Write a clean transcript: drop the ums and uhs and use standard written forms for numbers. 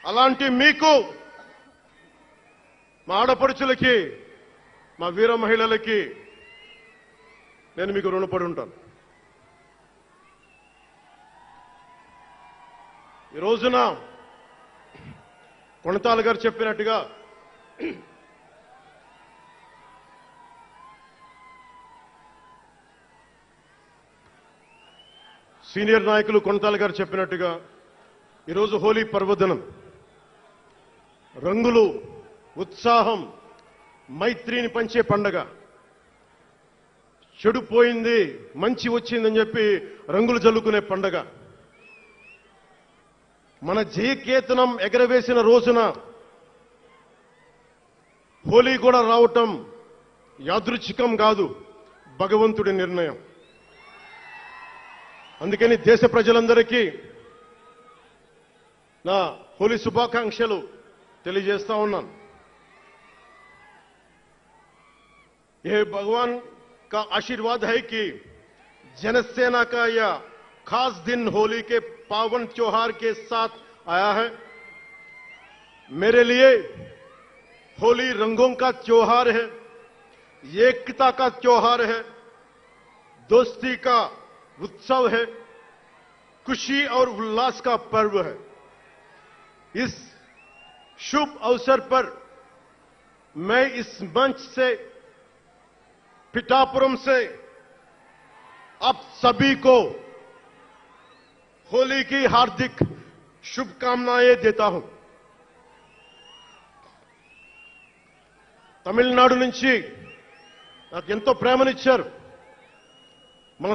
అలాంటి మీకు, మా ఆడపడుచులకి, మా వీర మహిళలకి నేను మీకు రుణపడి ఉంటాను. ఈ రోజున కొణతాల గారు చెప్పినట్టుగా సీనియర్ నాయకులు కొణతాల గారు చెప్పినట్టుగా ఈరోజు హోలీ పర్వదినం. రంగులు, ఉత్సాహం, మైత్రిని పంచే పండగ. చెడు పోయింది, మంచి వచ్చిందని చెప్పి రంగులు జల్లుకునే పండగ. మన జయకేతనం ఎగరవేసిన రోజున హోలీ కూడా రావటం యాదృచ్ఛికం కాదు, భగవంతుడి నిర్ణయం. అందుకని దేశ ప్రజలందరికీ నా హోలీ శుభాకాంక్షలు తెలియజేస్తా ఉన్నాను. ये भगवान का आशीर्वाद है कि जनसेना का यह खास दिन होली के पावन त्योहार के साथ आया है। मेरे लिए होली रंगों का त्योहार है, एकता का त्योहार है, दोस्ती का उत्सव है, खुशी और उल्लास का पर्व है। इस शुभ अवसर पर मैं इस मंच से, पिठापुरम से आप सभी को होली की हार्दिक शुभकामनाएं देता हूं। తమిళనాడు నుంచి నాకు ఎంతో ప్రేమనిచ్చారు. మన